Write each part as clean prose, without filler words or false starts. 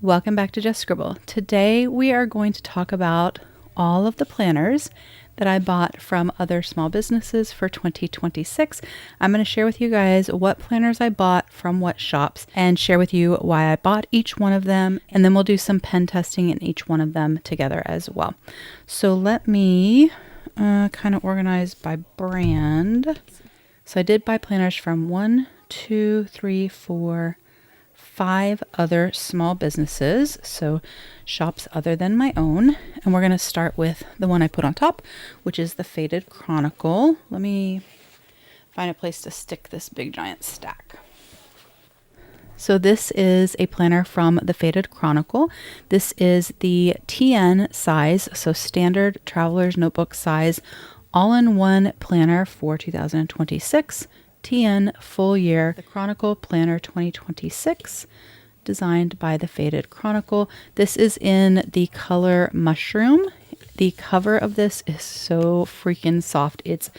Welcome back to Just Scribble. Today we are going to talk about all of the planners that I bought from other small businesses for 2026. I'm going to share with you guys what planners I bought from what shops and share with you why I bought each one of them, and then we'll do some pen testing in each one of them together as well. So let me kind of organize by brand. So I did buy planners from 5 other small businesses, so shops other than my own. And we're going to start with the one I put on top, which is the Faded Chronicle. Let me find a place to stick this big giant stack. So this is a planner from the Faded Chronicle. This is the TN size, so standard traveler's notebook size, all-in-one planner for 2026. TN full year, the Chronicle Planner 2026, designed by the Faded Chronicle. This is in the color Mushroom. The cover of this is so freaking soft. It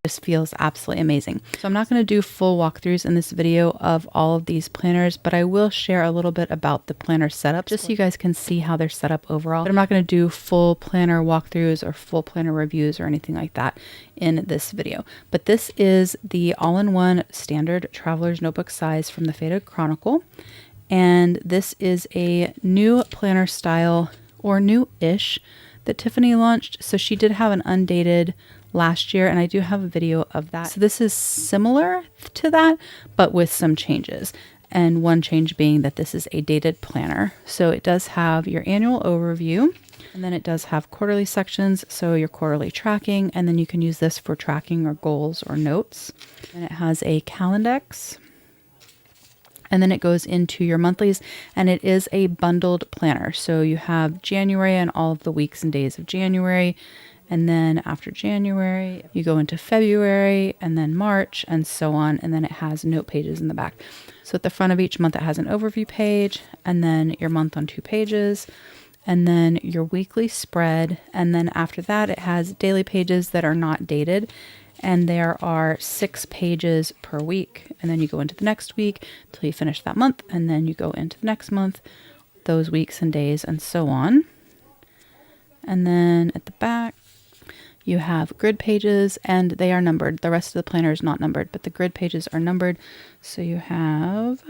just feels absolutely amazing. So I'm not going to do full walkthroughs in this video of all of these planners, but I will share a little bit about the planner setup just so you guys can see how they're set up overall. But I'm not going to do full planner walkthroughs or full planner reviews or anything like that in this video. But this is the all-in-one standard traveler's notebook size from the Faded Chronicle. And this is a new planner style, or new-ish, that Tiffany launched. So she did have an undated last year, and I do have a video of that. So this is similar to that, but with some changes. And one change being that this is a dated planner. So it does have your annual overview, and then it does have quarterly sections, so your quarterly tracking, and then you can use this for tracking or goals or notes. And it has a Calendex, and then it goes into your monthlies, and it is a bundled planner. So you have January and all of the weeks and days of January. And then after January, you go into February and then March and so on. And then it has note pages in the back. So at the front of each month, it has an overview page, and then your month on 2 pages, and then your weekly spread. And then after that, it has daily pages that are not dated. And there are 6 pages per week. And then you go into the next week till you finish that month. And then you go into the next month, those weeks and days and so on. And then at the back, you have grid pages, and they are numbered. The rest of the planner is not numbered, but the grid pages are numbered. So you have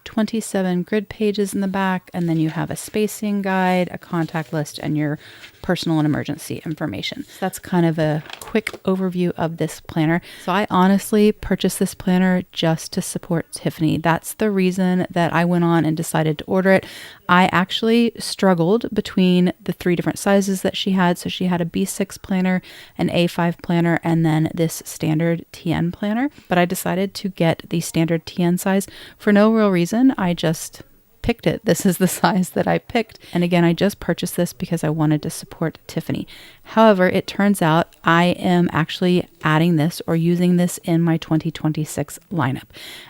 27 grid pages in the back, and then you have a spacing guide, a contact list, and your personal and emergency information. So that's kind of a quick overview of this planner. So I honestly purchased this planner just to support Tiffany. That's the reason that I went on and decided to order it. I actually struggled between the 3 different sizes that she had. So she had a B6 planner, an A5 planner, and then this standard TN planner. But I decided to get the standard TN size for no real reason. I just picked it. This is the size that I picked. And again, I just purchased this because I wanted to support Tiffany. However, it turns out I am actually adding this or using this in my 2026 lineup.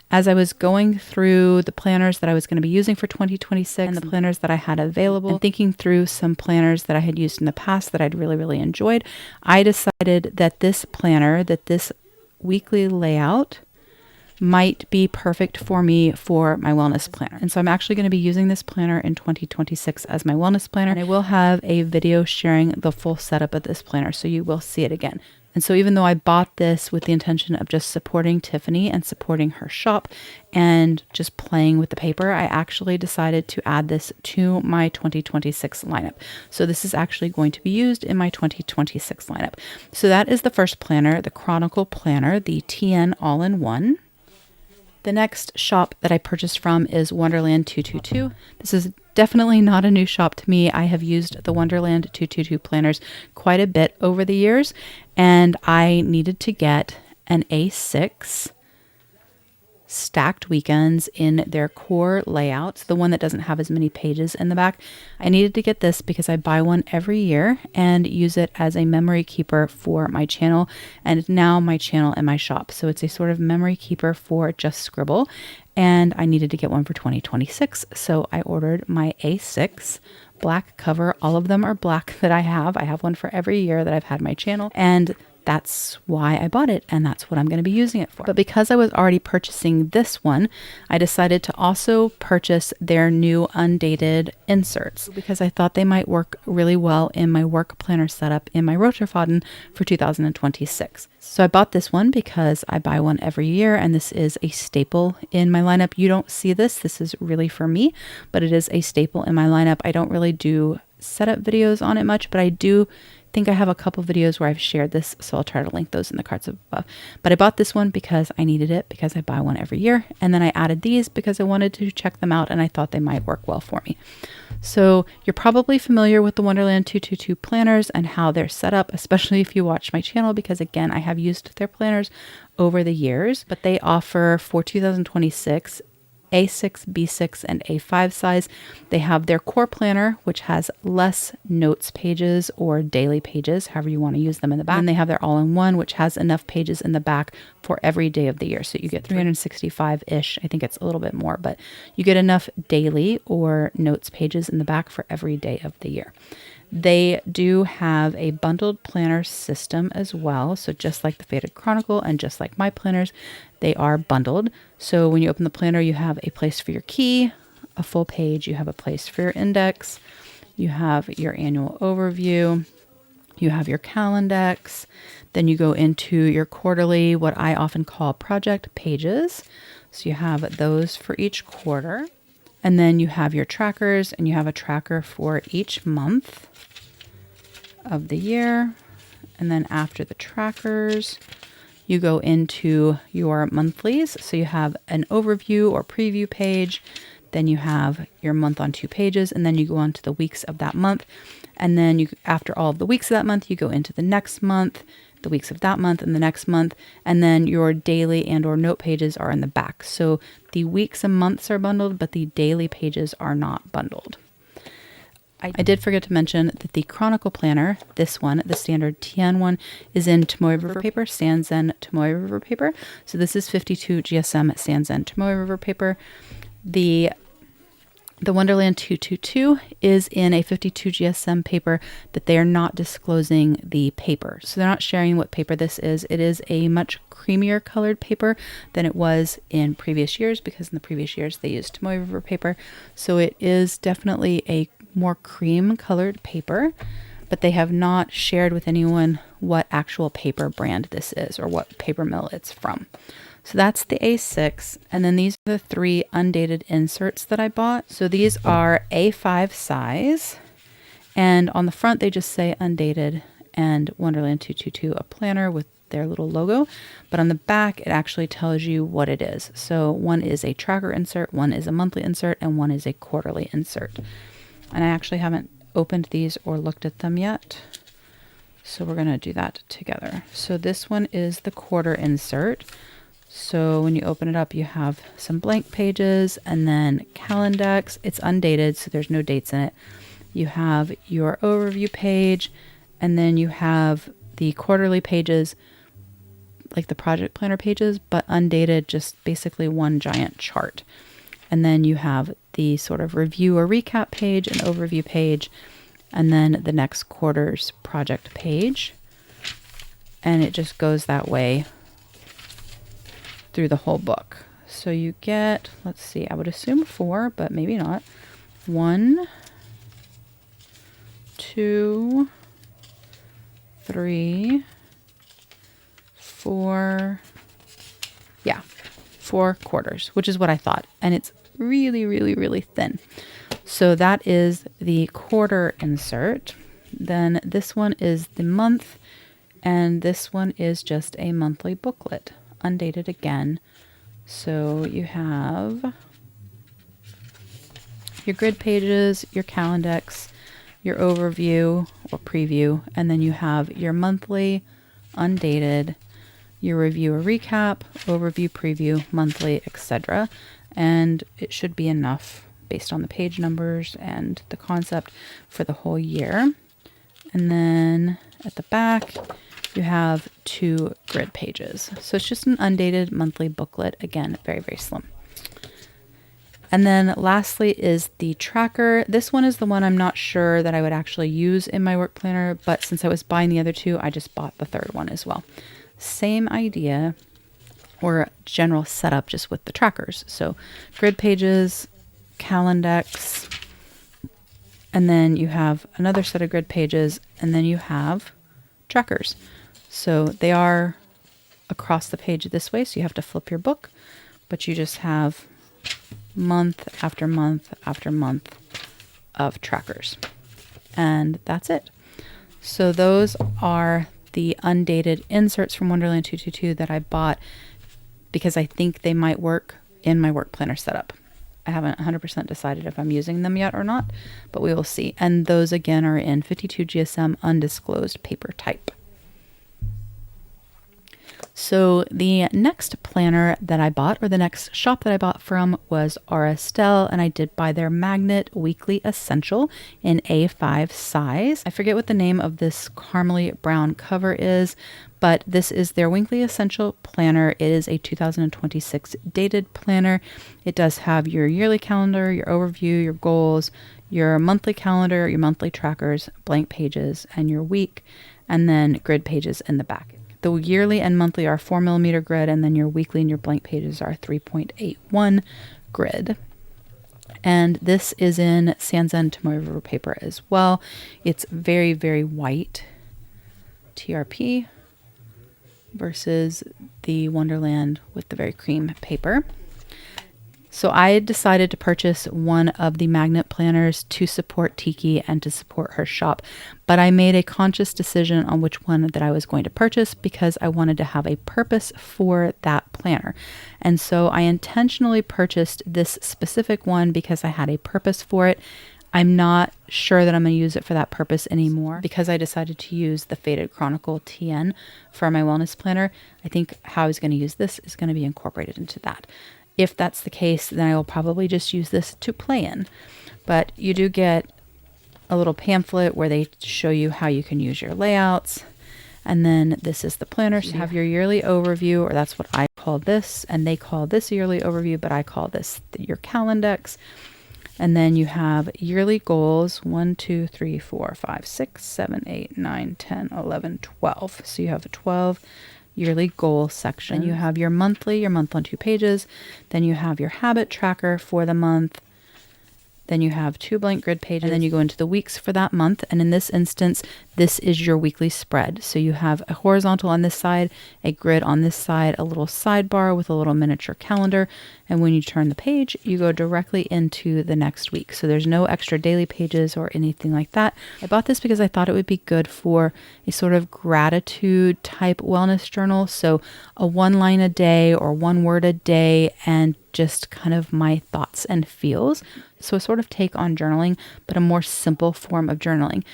As I was going through the planners that I was going to be using for 2026 and the planners that I had available, and thinking through some planners that I had used in the past that I'd really enjoyed, I decided that this planner, that this weekly layout might be perfect for me for my wellness planner. And so I'm actually going to be using this planner in 2026 as my wellness planner. And I will have a video sharing the full setup of this planner, so you will see it again. And so even though I bought this with the intention of just supporting Tiffany and supporting her shop and just playing with the paper, I actually decided to add this to my 2026 lineup. So this is actually going to be used in my 2026 lineup. So that is the first planner, the Chronicle Planner, the TN all-in-one. The next shop that I purchased from is Wonderland 222. This is definitely not a new shop to me. I have used the Wonderland 222 planners quite a bit over the years, and I needed to get an A6 stacked weekends in their core layouts, the one that doesn't have as many pages in the back. I needed to get this because I buy one every year and use it as a memory keeper for my channel and now my channel and my shop. So it's a sort of memory keeper for Just Scribble, and I needed to get one for 2026. So I ordered my A6 black cover. All of them are black that I have. I have one for every year that I've had my channel, and that's why I bought it, and that's what I'm going to be using it for. But because I was already purchasing this one, I decided to also purchase their new undated inserts because I thought they might work really well in my work planner setup in my Roterfaden for 2026. So I bought this one because I buy one every year, and this is a staple in my lineup. You don't see this. This is really for me, but it is a staple in my lineup. I don't really do setup videos on it much, but I do think I have a couple videos where I've shared this, so I'll try to link those in the cards above. But I bought this one because I needed it, because I buy one every year, and then I added these because I wanted to check them out and I thought they might work well for me. So you're probably familiar with the Wonderland 222 planners and how they're set up, especially if you watch my channel, because again, I have used their planners over the years, but they offer for 2026 A6, B6, and A5 size. They have their core planner, which has less notes pages or daily pages, however you want to use them in the back. And they have their all-in-one, which has enough pages in the back for every day of the year. So you get 365-ish. I think it's a little bit more, but you get enough daily or notes pages in the back for every day of the year. They do have a bundled planner system as well. So just like the Faded Chronicle and just like my planners, they are bundled. So when you open the planner, you have a place for your key, a full page, you have a place for your index, you have your annual overview, you have your calendex, then you go into your quarterly, what I often call project pages. So you have those for each quarter. And then you have your trackers, and you have a tracker for each month of the year. And then after the trackers, you go into your monthlies. So you have an overview or preview page. Then you have your month on 2 pages, and then you go on to the weeks of that month. And then you, after all of the weeks of that month, you go into the next month, the weeks of that month, and the next month. And then your daily and or note pages are in the back. So the weeks and months are bundled, but the daily pages are not bundled. I did forget to mention that the Chronicle Planner, this one, the standard TN one, is in Tomoe River paper, Sanzen Tomoe River paper. So this is 52 GSM Sanzen Tomoe River paper. The Wonderland 222 is in a 52 GSM paper that they are not disclosing the paper. So they're not sharing what paper this is. It is a much creamier colored paper than it was in previous years, because in the previous years they used Tomoe River paper. So it is definitely a more cream colored paper, but they have not shared with anyone what actual paper brand this is or what paper mill it's from. So that's the A6, and then these are the 3 undated inserts that I bought. So these are A5 size, and on the front they just say undated and Wonderland 222, a planner with their little logo, but on the back it actually tells you what it is. So one is a tracker insert, one is a monthly insert, and one is a quarterly insert. And I actually haven't opened these or looked at them yet, so we're going to do that together. So this one is the quarter insert. So when you open it up, you have some blank pages and then calendex. It's undated, so there's no dates in it. You have your overview page, and then you have the quarterly pages, like the project planner pages, but undated, just basically one giant chart. And then you have the sort of review or recap page, an overview page, and then the next quarter's project page. And it just goes that way through the whole book. So you get, let's see, I would assume 4, but maybe not. 1, 2, 3, 4. Yeah, 4 quarters, which is what I thought. And it's really, really, really thin. So that is the quarter insert. Then this one is the month, and this one is just a monthly booklet, undated again. So you have your grid pages, your calendex, your overview or preview, and then you have your monthly, undated, your review or recap, overview, preview, monthly, etc. And it should be enough based on the page numbers and the concept for the whole year. And then at the back, you have 2 grid pages. So it's just an undated monthly booklet. Again, very, very slim. And then lastly is the tracker. This one is the one I'm not sure that I would actually use in my work planner, but since I was buying the other two, I just bought the third one as well. Same idea or general setup, just with the trackers. So grid pages, Calendex, and then you have another set of grid pages, and then you have trackers. So they are across the page this way, so you have to flip your book, but you just have month after month after month of trackers. And that's it. So those are the undated inserts from Wonderland 222 that I bought because I think they might work in my work planner setup. I haven't 100% decided if I'm using them yet or not, but we will see. And those again are in 52 GSM undisclosed paper type. So the next planner that I bought, or the next shop that I bought from, was Estelle, and I did buy their Magnet Weekly Essential in A5 size. I forget what the name of this caramely brown cover is, but this is their Weekly Essential planner. It is a 2026 dated planner. It does have your yearly calendar, your overview, your goals, your monthly calendar, your monthly trackers, blank pages, and your week, and then grid pages in the back. The yearly and monthly are 4mm grid, and then your weekly and your blank pages are 3.81 grid. And this is in Sanzen Tomoe River paper as well. It's very, very white TRP versus the Wonderland with the very cream paper. So I decided to purchase one of the magnet planners to support Tiki and to support her shop, but I made a conscious decision on which one that I was going to purchase because I wanted to have a purpose for that planner. And so I intentionally purchased this specific one because I had a purpose for it. I'm not sure that I'm going to use it for that purpose anymore because I decided to use the Faded Chronicle TN for my wellness planner. I think how I was going to use this is going to be incorporated into that. If that's the case, then I will probably just use this to play in. But you do get a little pamphlet where they show you how you can use your layouts. And then this is the planner. So you have your yearly overview, or that's what I call this. And they call this a yearly overview, but I call this your Calendex. And then you have yearly goals, 1, 2, 3, 4, 5, 6, 7, 8, 9, 10, 11, 12. So you have 12 yearly goal section. You have your month on 2 pages. Then you have your habit tracker for the month. Then you have 2 blank grid pages. And then you go into the weeks for that month. And in this instance, this is your weekly spread. So you have a horizontal on this side, a grid on this side, a little sidebar with a little miniature calendar. And when you turn the page, you go directly into the next week. So there's no extra daily pages or anything like that. I bought this because I thought it would be good for a sort of gratitude type wellness journal. So a 1 line a day or 1 word a day, and just kind of my thoughts and feels. So a sort of take on journaling, but a more simple form of journaling.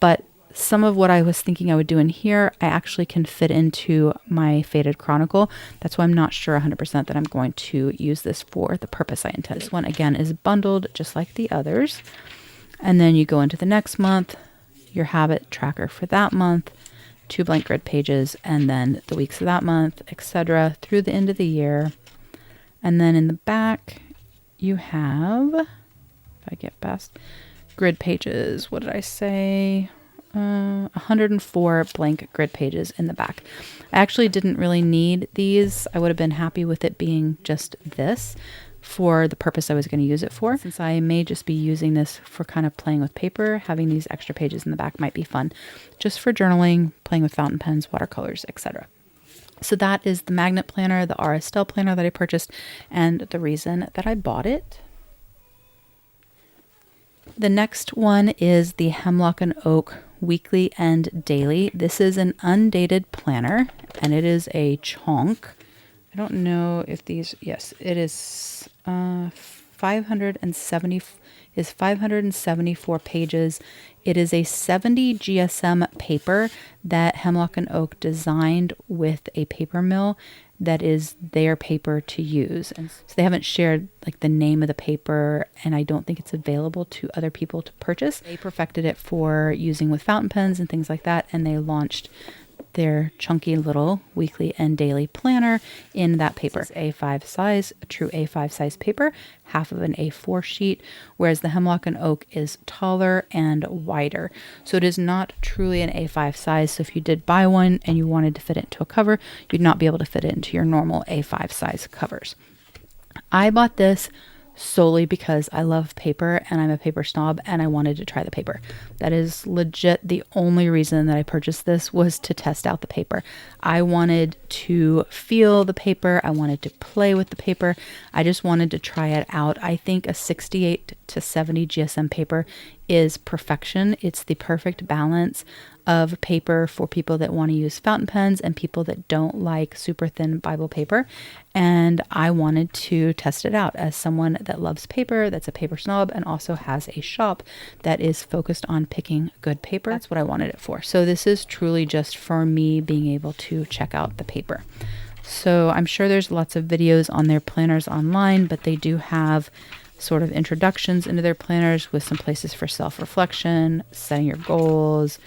But some of what I was thinking I would do in here, I actually can fit into my Faded Chronicle. That's why I'm not sure 100% that I'm going to use this for the purpose I intend. This one, again, is bundled just like the others. And then you go into the next month, your habit tracker for that month, 2 blank grid pages, and then the weeks of that month, etc., through the end of the year. And then in the back, you have, if I get past, grid pages. What did I say? 104 blank grid pages in the back. I actually didn't really need these. I would have been happy with it being just this for the purpose I was going to use it for. Since I may just be using this for kind of playing with paper, having these extra pages in the back might be fun just for journaling, playing with fountain pens, watercolors, etc. So that is the magnet planner, the Estelle planner that I purchased, and the reason that I bought it. The next one is the Hemlock and Oak weekly and daily. This is an undated planner, and it is a chunk. I don't know if these, yes, it is 574 pages. It is a 70 GSM paper that Hemlock and Oak designed with a paper mill that is their paper to use. And so they haven't shared like the name of the paper, and I don't think it's available to other people to purchase. They perfected it for using with fountain pens and things like that, and they launched their chunky little weekly and daily planner in that paper. It's A5 size, a true A5 size paper, half of an A4 sheet, whereas the Hemlock and Oak is taller and wider. So it is not truly an A5 size. So if you did buy one and you wanted to fit it into a cover, you'd not be able to fit it into your normal A5 size covers. I bought this solely because I love paper and I'm a paper snob and I wanted to try the paper. That is legit the only reason that I purchased this, was to test out the paper. I wanted to feel the paper. I wanted to play with the paper. I just wanted to try it out. I think a 68 to 70 GSM paper is perfection. It's the perfect balance of paper for people that want to use fountain pens and people that don't like super thin Bible paper. And I wanted to test it out as someone that loves paper, that's a paper snob, and also has a shop that is focused on picking good paper. That's what I wanted it for. So this is truly just for me being able to check out the paper. So I'm sure there's lots of videos on their planners online, but they do have sort of introductions into their planners with some places for self-reflection, setting your goals,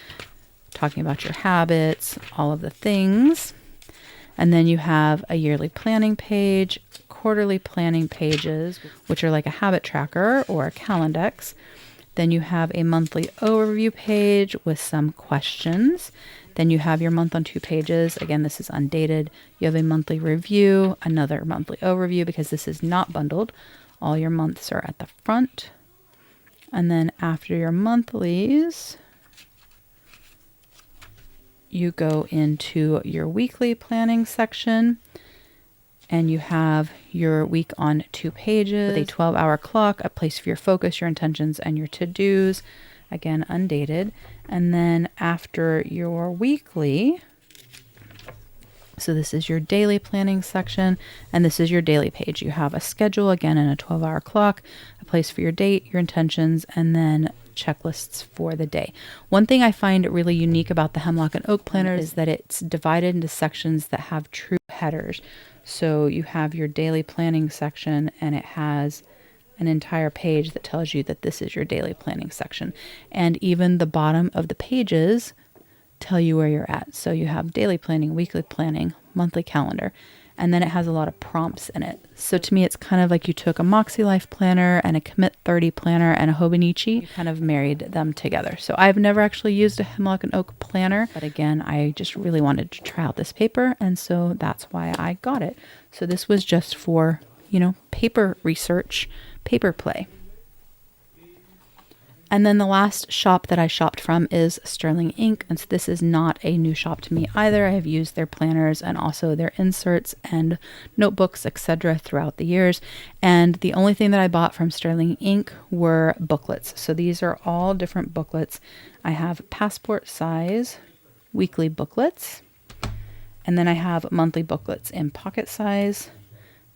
talking about your habits, all of the things. And then you have a yearly planning page, quarterly planning pages, which are like a habit tracker or a Calendex. Then you have a monthly overview page with some questions. Then you have your month on 2 pages. Again, this is undated. You have a monthly review, another monthly overview, because this is not bundled. All your months are at the front. And then after your monthlies, you go into your weekly planning section and you have your week on 2 pages with a 12-hour clock, a place for your focus, your intentions, and your to-dos. Again, undated. And then after your weekly, so this is your daily planning section, and this is your daily page. You have a schedule, again, and a 12-hour clock, a place for your date, your intentions, and then checklists for the day. One thing I find really unique about the Hemlock and Oak planner is that it's divided into sections that have true headers. So you have your daily planning section, and it has an entire page that tells you that this is your daily planning section. And even the bottom of the pages tell you where you're at. So you have daily planning, weekly planning, monthly calendar, and then it has a lot of prompts in it. So to me, it's kind of like you took a Moxie Life planner and a Commit 30 planner and a Hobonichi. You kind of married them together. So I've never actually used a Hemlock and Oak planner, but again, I just really wanted to try out this paper, and so that's why I got it. So this was just for, paper research, paper play. And then the last shop that I shopped from is Sterling Ink. And so this is not a new shop to me either. I have used their planners and also their inserts and notebooks, etc. throughout the years. And the only thing that I bought from Sterling Ink were booklets. So these are all different booklets. I have passport size weekly booklets. And then I have monthly booklets in pocket size,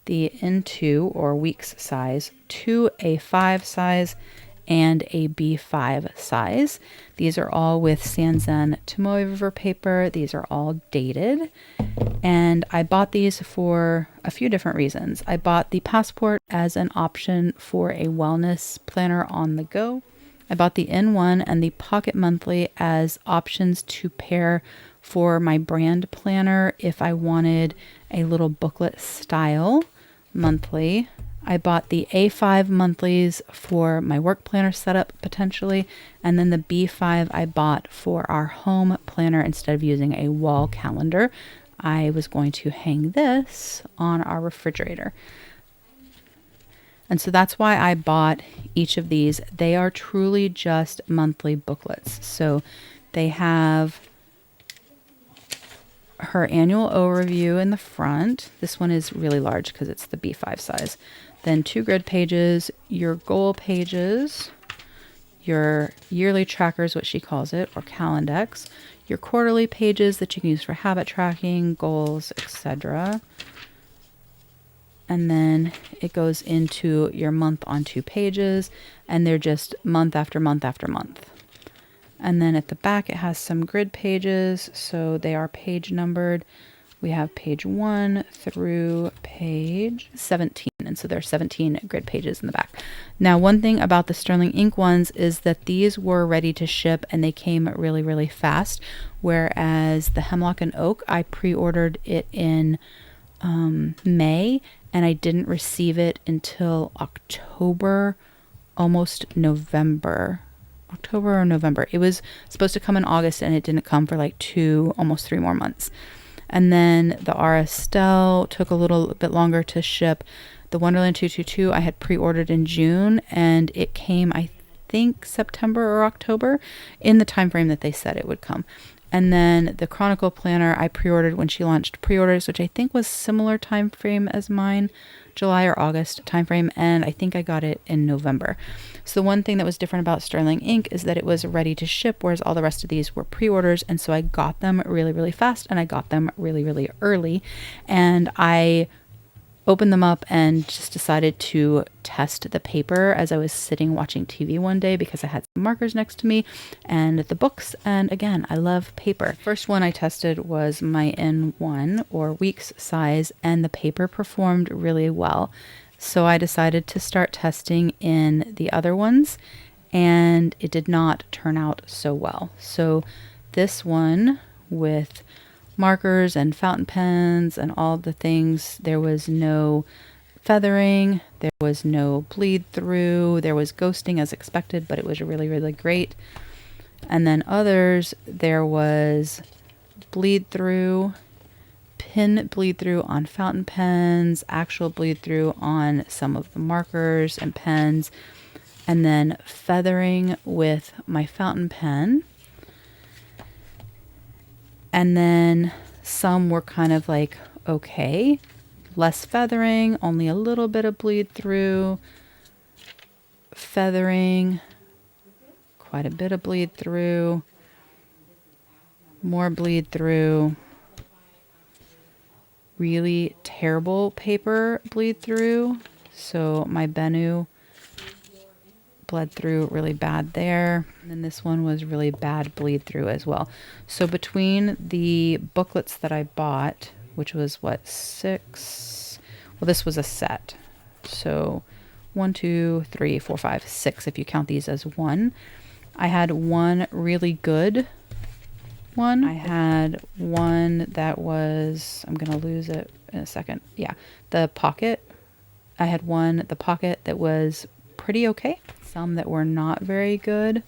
the N2 or weeks size, 2A5 size, and a B5 size. These are all with Sanzen Tomoe River paper. These are all dated. And I bought these for a few different reasons. I bought the passport as an option for a wellness planner on the go. I bought the N1 and the Pocket Monthly as options to pair for my brand planner if I wanted a little booklet style monthly. I bought the A5 monthlies for my work planner setup potentially, and then the B5 I bought for our home planner instead of using a wall calendar. I was going to hang this on our refrigerator. And so that's why I bought each of these. They are truly just monthly booklets. So they have her annual overview in the front. This one is really large because it's the B5 size. Then 2 grid pages, your goal pages, your yearly trackers, what she calls it, or Calendex, your quarterly pages that you can use for habit tracking, goals, etc. And then it goes into your month on 2 pages, and they're just month after month after month. And then at the back, it has some grid pages, so they are page numbered. We have page 1 through page 17. And so there are 17 grid pages in the back. Now, one thing about the Sterling Ink ones is that these were ready to ship and they came really, really fast. Whereas the Hemlock and Oak, I pre-ordered it in May and I didn't receive it until October, almost November. October or November. It was supposed to come in August and it didn't come for like 2, almost 3 more months. And then the R. Estelle took a little bit longer to ship. The Wonderland 222 I had pre-ordered in June and it came, I think, September or October in the time frame that they said it would come. And then the Chronicle Planner I pre-ordered when she launched pre-orders, which I think was similar time frame as mine, July or August time frame, and I think I got it in November. So the one thing that was different about Sterling Ink is that it was ready to ship, whereas all the rest of these were pre-orders, and so I got them really, really fast, and I got them really, really early, and I opened them up and just decided to test the paper as I was sitting watching TV one day because I had some markers next to me and the books. And again, I love paper. First one I tested was my N1 or weeks size, and the paper performed really well. So I decided to start testing in the other ones, and it did not turn out so well. So this one with markers and fountain pens and all the things, there was no feathering, there was no bleed through, there was ghosting as expected, but it was really, really great. And then others, there was bleed through, pin bleed through on fountain pens, actual bleed through on some of the markers and pens, and then feathering with my fountain pen. And then some were kind of like, okay, less feathering, only a little bit of bleed through, feathering, quite a bit of bleed through, more bleed through, really terrible paper bleed through. So my Bennu bled through really bad there. And then this one was really bad bleed through as well. So between the booklets that I bought, which was what, 6? Well, this was a set. So 1, 2, 3, 4, 5, 6, if you count these as one. I had one really good one. I had one that was, I'm going to lose it in a second. Yeah, the pocket. I had one, the pocket, that was pretty okay. Some that were not very good,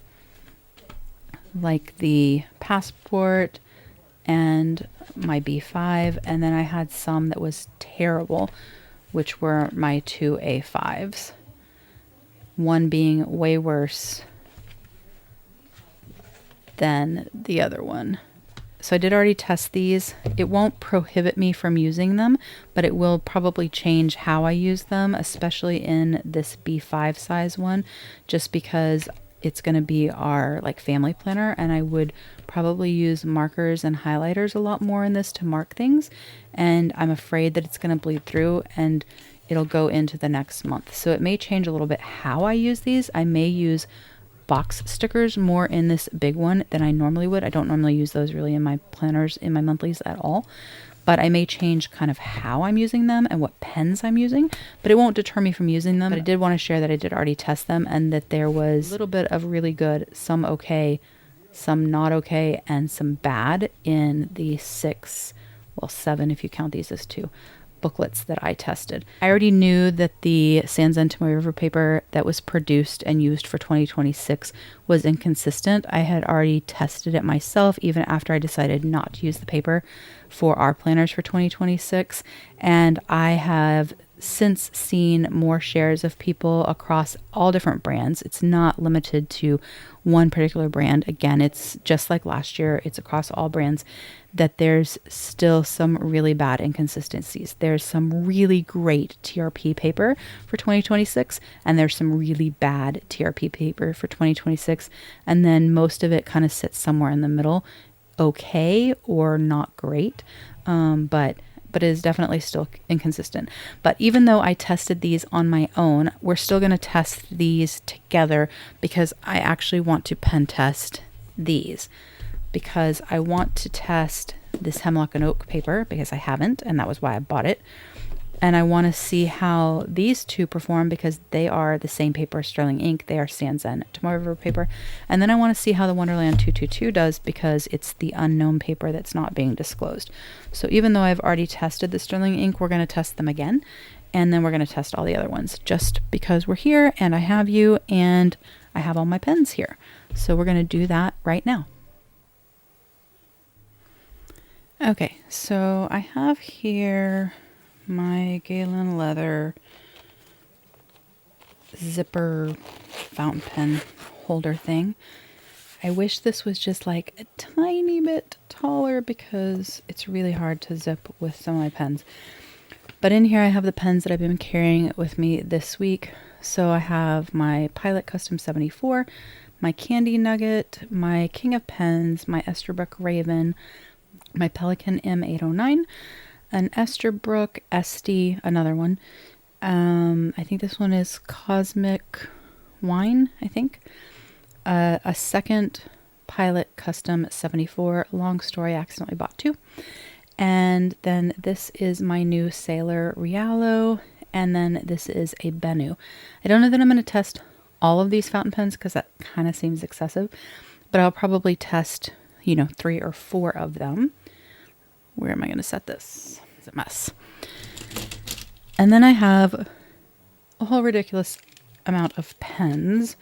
like the passport and my B5. And then I had some that was terrible, which were my 2 A5s. One being way worse than the other one. So I did already test these. It won't prohibit me from using them, but it will probably change how I use them, especially in this B5 size one, just because it's going to be our like family planner, and I would probably use markers and highlighters a lot more in this to mark things, and I'm afraid that it's going to bleed through and it'll go into the next month. So it may change a little bit how I use these. I may use box stickers more in this big one than I normally would. I don't normally use those really in my planners, in my monthlies at all, but I may change kind of how I'm using them and what pens I'm using, but it won't deter me from using them. But I did want to share that I did already test them and that there was a little bit of really good, some okay, some not okay, and some bad in the 6, well 7 if you count these as 2 booklets that I tested. I already knew that the Sanzen Tomoe River paper that was produced and used for 2026 was inconsistent. I had already tested it myself even after I decided not to use the paper for our planners for 2026, and I have since seen more shares of people across all different brands. It's not limited to one particular brand. Again, it's just like last year, it's across all brands, that there's still some really bad inconsistencies. There's some really great TRP paper for 2026, and there's some really bad TRP paper for 2026, and then most of it kind of sits somewhere in the middle, okay or not great, but it is definitely still inconsistent. But even though I tested these on my own, we're still going to test these together because I actually want to pen test these, because I want to test this Hemlock and Oak paper because I haven't, and that was why I bought it. And I want to see how these two perform because they are the same paper, Sterling ink. They are Sanzen Tomoe River paper. And then I want to see how the Wonderland 222 does because it's the unknown paper that's not being disclosed. So even though I've already tested the Sterling ink, we're going to test them again. And then we're going to test all the other ones just because we're here and I have you and I have all my pens here. So we're going to do that right now. Okay, so I have here my Galen leather zipper fountain pen holder thing. I wish this was just like a tiny bit taller because it's really hard to zip with some of my pens. But in here I have the pens that I've been carrying with me this week. So I have my Pilot Custom 74, my Candy Nugget, my King of Pens, my Esterbrook Raven, my Pelikan M809, an Esterbrook Esty, another one. I think this one is Cosmic Wine, I think. A second Pilot Custom 74. Long story, I accidentally bought two. And then this is my new Sailor Rialo. And then this is a Bennu. I don't know that I'm going to test all of these fountain pens because that kind of seems excessive. But I'll probably test, 3 or 4 of them. Where am I going to set this? It's a mess. And then I have a whole ridiculous amount of pens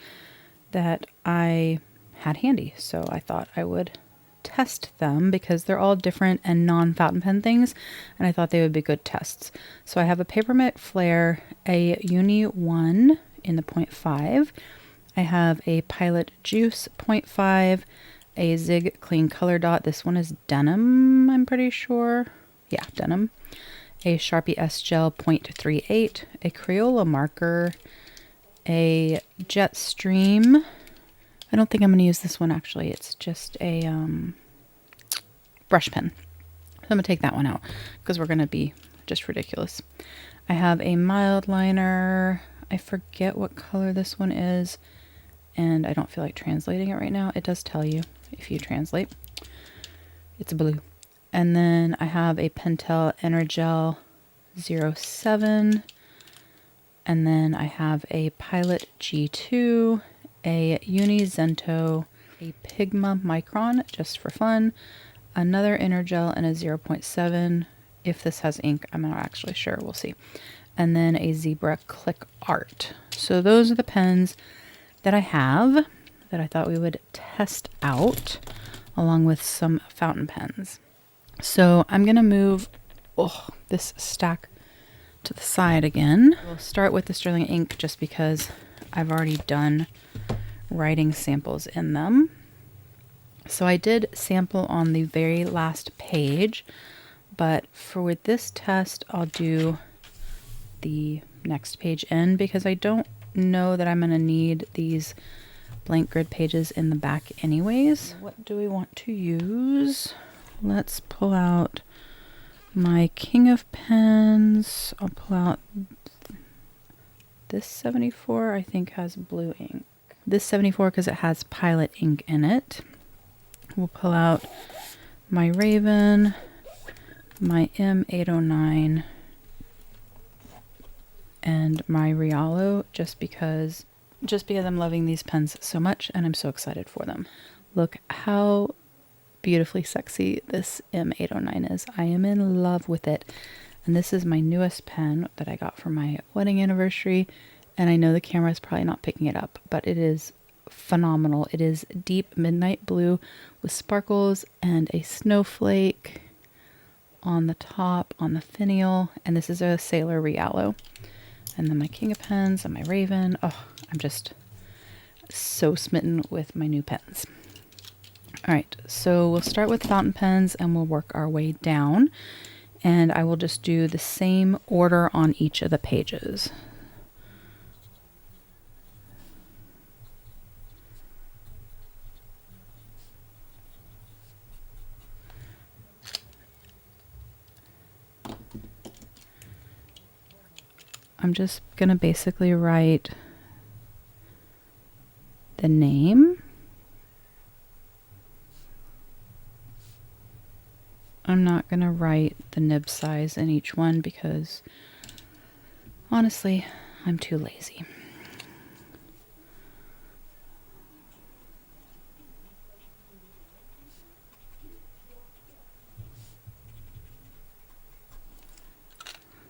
that I had handy. So I thought I would test them because they're all different and non-fountain pen things. And I thought they would be good tests. So I have a Papermate Flare, a Uni 1 in the 0.5. I have a Pilot Juice 0.5. A Zig Clean Color Dot. This one is denim, I'm pretty sure. Yeah, denim. A Sharpie S-Gel 0.38. A Crayola marker. A Jetstream. I don't think I'm going to use this one actually. It's just a brush pen. So I'm going to take that one out because we're going to be just ridiculous. I have a mild liner. I forget what color this one is. And I don't feel like translating it right now. It does tell you if you translate. It's blue. And then I have a Pentel Energel 07. And then I have a Pilot G2, a Unizento, a Pigma Micron, just for fun, another Energel, and a 0.7. If this has ink, I'm not actually sure. We'll see. And then a Zebra Click Art. So those are the pens that I have that I thought we would test out along with some fountain pens. So I'm going to move this stack to the side again. We'll start with the Sterling ink just because I've already done writing samples in them. So I did sample on the very last page, but for this test I'll do the next page in because I don't know that I'm going to need these blank grid pages in the back anyways. What do we want to use? Let's pull out my King of Pens. I'll pull out this 74, I think has blue ink. This 74 because it has Pilot ink in it. We'll pull out my Raven, my M809, and my Rialo just because I'm loving these pens so much and I'm so excited for them. Look how beautifully sexy this M809 is. I am in love with it. And this is my newest pen that I got for my wedding anniversary. And I know the camera is probably not picking it up, but it is phenomenal. It is deep midnight blue with sparkles and a snowflake on the top, on the finial. And this is a Sailor Rialo. And then my King of Pens and my Raven. Oh, I'm just so smitten with my new pens. All right, so we'll start with fountain pens and we'll work our way down. And I will just do the same order on each of the pages. I'm just going to basically write the name I'm not going to write the nib size in each one because honestly, I'm too lazy.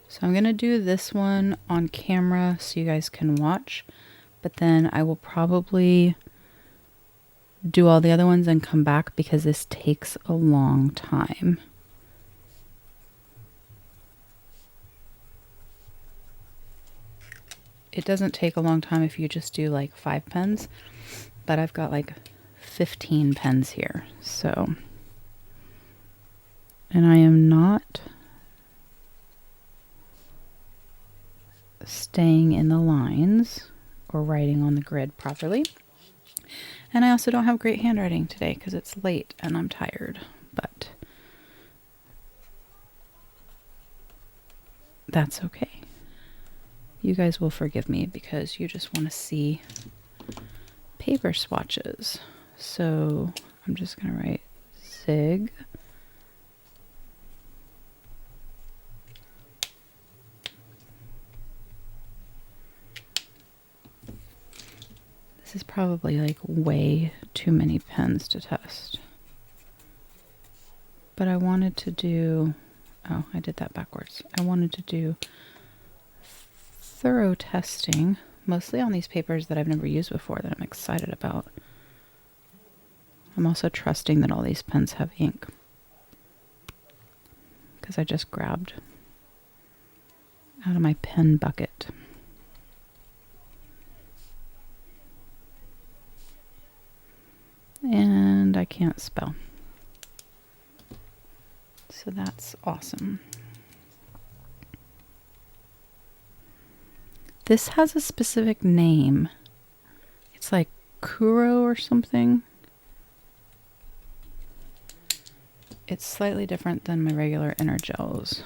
So I'm going to do this one on camera so you guys can watch, but then I will probably do all the other ones and come back because this takes a long time. It doesn't take a long time if you just do like 5 pens, but I've got like 15 pens here. So, and I am not staying in the lines or writing on the grid properly. And I also don't have great handwriting today because it's late and I'm tired, but that's okay. You guys will forgive me because you just want to see paper swatches. So I'm just going to write Zig. This is probably like way too many pens to test. But I wanted to do, oh, I did that backwards. I wanted to do thorough testing, mostly on these papers that I've never used before that I'm excited about. I'm also trusting that all these pens have ink because I just grabbed out of my pen bucket. And I can't spell. So that's awesome. This has a specific name. It's like Kuro or something. It's slightly different than my regular inner gels.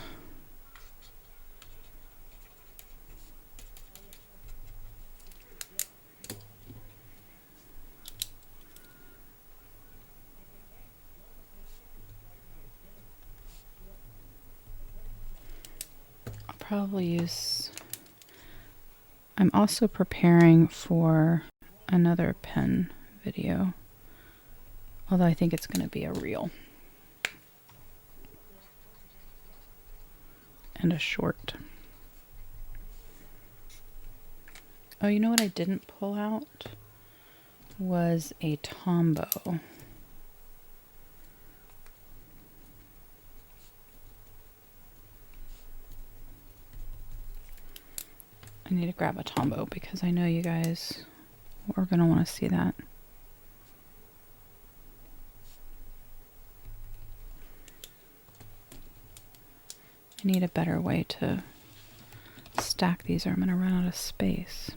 I'll probably use... I'm also preparing for another pen video, although I think it's going to be a reel and a short. Oh, you know what I didn't pull out was a Tombow. I need to grab a Tombow because I know you guys are going to want to see that. I need a better way to stack these or I'm going to run out of space.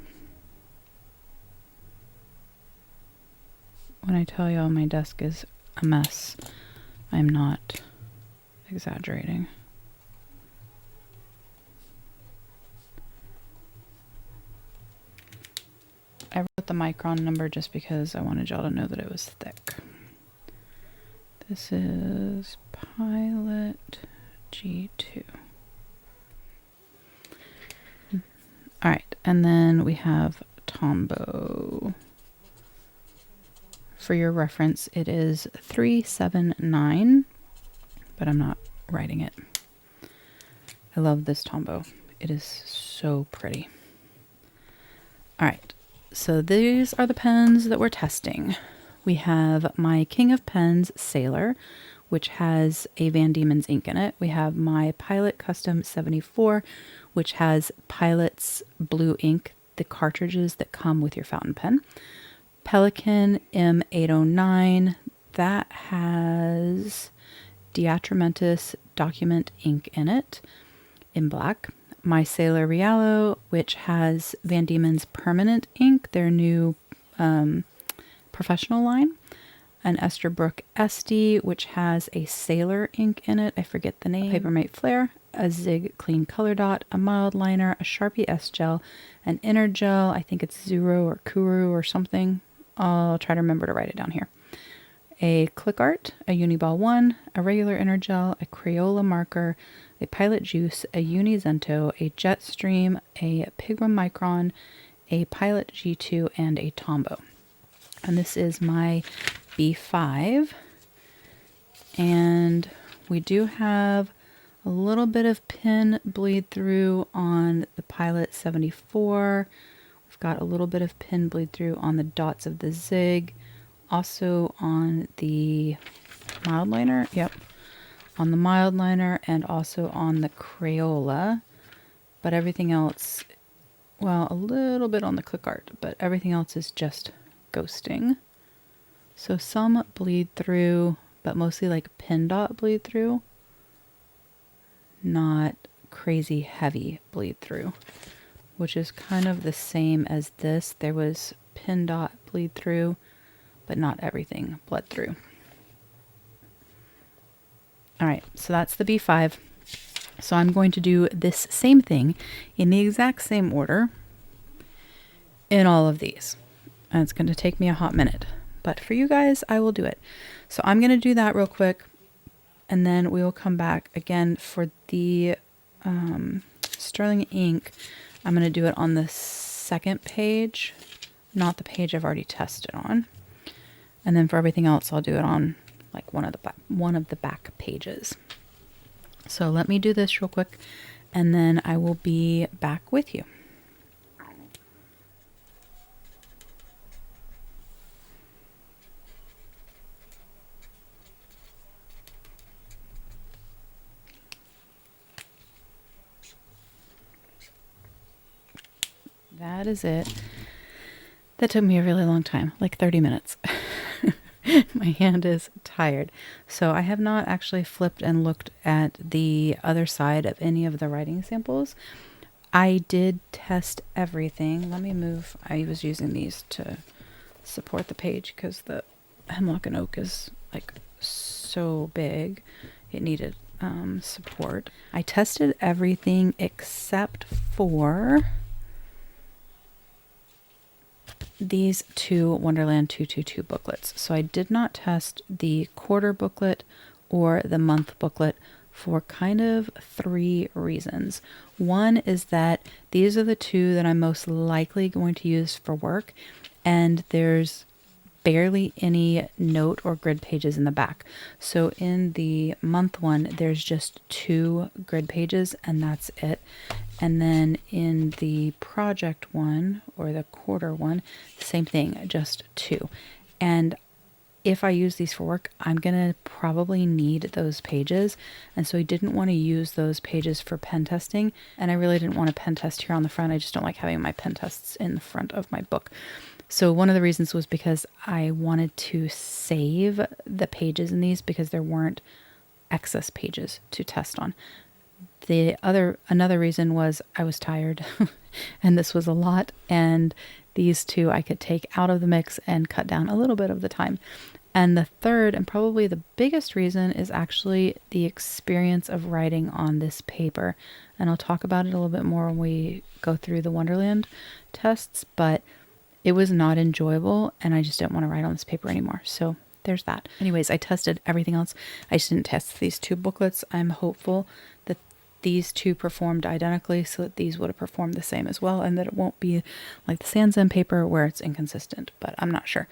When I tell y'all my desk is a mess, I'm not exaggerating. I wrote the micron number just because I wanted y'all to know that it was thick. This is Pilot G2. Alright, and then we have Tombow. For your reference, it is 379, but I'm not writing it. I love this Tombow. It is so pretty. Alright, so these are the pens that we're testing. We have my King of Pens Sailor, which has a Van Diemen's ink in it. We have my Pilot Custom 74, which has Pilot's blue ink, the cartridges that come with your fountain pen. Pelican M809, that has Diatramentis document ink in it, in black. My Sailor Rialo, which has Van Diemen's permanent ink, their new professional line. An Esterbrook SD, which has a Sailor ink in it, I forget the name. Papermate Flare, a Zig Clean Color Dot, a mild liner, a Sharpie S Gel, an inner gel, I think it's Zuro or Kuru or something. I'll try to remember to write it down here. a click art, a Uniball 1, a regular Energel, a Crayola marker, a Pilot Juice, a Unizento, a Jetstream, a Pigma Micron, a Pilot G2, and a Tombow. And this is my B5. And we do have a little bit of pin bleed through on the Pilot 74. We've got a little bit of pin bleed through on the dots of the Zig. Also on the mild liner. Yep. On the mild liner and also on the Crayola. But everything else, well, a little bit on the click art, but everything else is just ghosting. So some bleed through, but mostly like pin dot bleed through. Not crazy heavy bleed through, which is kind of the same as this. There was pin dot bleed through, but not everything bled through. All right, so that's the B5. So I'm going to do this same thing in the exact same order in all of these. And it's going to take me a hot minute, but for you guys, I will do it. So I'm going to do that real quick, and then we will come back again for the Sterling ink. I'm going to do it on the second page, not the page I've already tested on. And then for everything else, I'll do it on like one of the back pages. So let me do this real quick, and then I will be back with you. That is it. That took me a really long time, like 30 minutes. My hand is tired. So I have not actually flipped and looked at the other side of any of the writing samples. I did test everything. Let me move. I was using these to support the page because the Hemlock and Oak is like so big. It needed support. I tested everything except for these two Wonderland 222 booklets. So I did not test the quarter booklet or the month booklet for kind of 3 reasons. One is that these are the two that I'm most likely going to use for work, and there's barely any note or grid pages in the back. So in the month one, there's just 2 grid pages and that's it. And then in the project one or the quarter one, same thing, just 2. And if I use these for work, I'm going to probably need those pages. And so I didn't want to use those pages for pen testing. And I really didn't want to pen test here on the front. I just don't like having my pen tests in the front of my book. So one of the reasons was because I wanted to save the pages in these because there weren't excess pages to test on. Another reason was I was tired and this was a lot, and these two I could take out of the mix and cut down a little bit of the time. And the third and probably the biggest reason is actually the experience of writing on this paper. And I'll talk about it a little bit more when we go through the Wonderland tests, but it was not enjoyable and I just didn't want to write on this paper anymore. So there's that. Anyways, I tested everything else. I just didn't test these 2 booklets. I'm hopeful that these 2 performed identically so that these would have performed the same as well, and that it won't be like the Sanzen paper where it's inconsistent, but I'm not sure.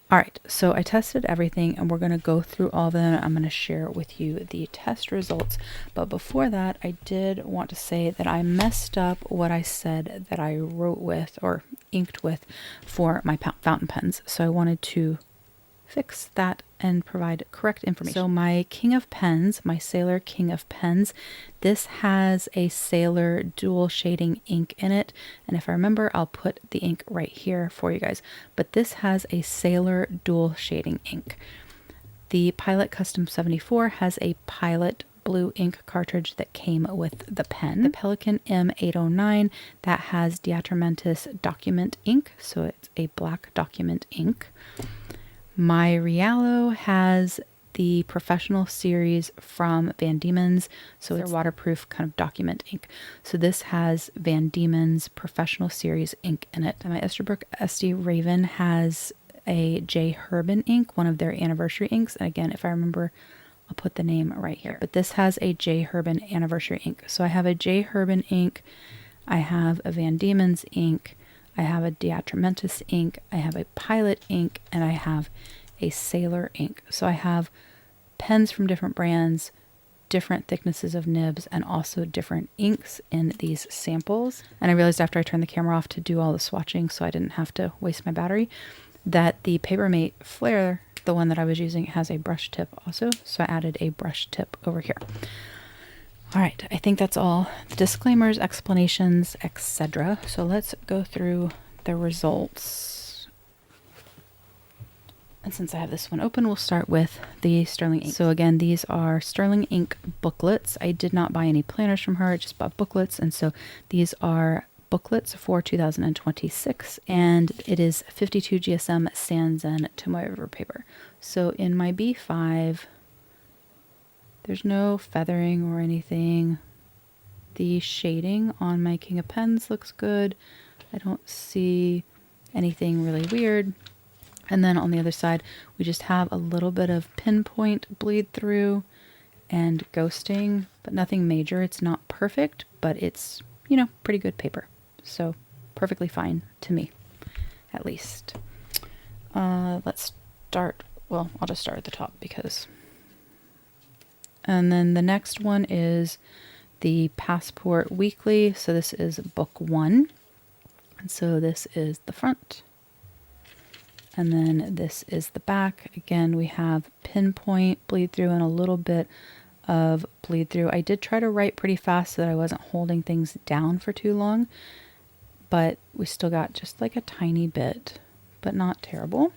All right, so I tested everything and we're going to go through all of them. I'm going to share with you the test results. But before that, I did want to say that I messed up what I said that I wrote with or inked with for my fountain pens. So I wanted to fix that and provide correct information. So my King of Pens, my Sailor King of Pens, this has a Sailor dual shading ink in it. And if I remember, I'll put the ink right here for you guys. But this has a Sailor dual shading ink. The Pilot Custom 74 has a Pilot blue ink cartridge that came with the pen. The Pelican M809, that has Diatramentis document ink. So it's a black document ink. My Rialo has the Professional series from Van Diemen's, so it's waterproof kind of document ink. So this has Van Diemen's Professional series ink in it. And my Esterbrook SD Raven has a J. Herbin ink, one of their anniversary inks. And again, if I remember, I'll put the name right here. But this has a J. Herbin anniversary ink. So I have a J. Herbin ink, I have a Van Diemen's ink, I have a Diatramentis ink, I have a Pilot ink, and I have a Sailor ink. So I have pens from different brands, different thicknesses of nibs, and also different inks in these samples. And I realized after I turned the camera off to do all the swatching so I didn't have to waste my battery, that the Papermate Flare, the one that I was using, has a brush tip also. So I added a brush tip over here. All right, I think that's all disclaimers, explanations, etc. So let's go through the results. And since I have this one open, we'll start with the Sterling ink. So again, these are Sterling ink booklets. I did not buy any planners from her, I just bought booklets. And so these are booklets for 2026, and it is 52 GSM Sanzen Tomoe River paper. So in my B5, there's no feathering or anything. The shading on my King of Pens looks good. I don't see anything really weird. And then on the other side, we just have a little bit of pinpoint bleed through and ghosting, but nothing major. It's not perfect, but it's, you know, pretty good paper. So perfectly fine to me, at least. Let's start, well, I'll just start at the top because... And then the next one is the Passport Weekly. So this is book 1. And so this is the front. And then this is the back. Again, we have pinpoint bleed through and a little bit of bleed through. I did try to write pretty fast so that I wasn't holding things down for too long, but we still got just like a tiny bit, but not terrible.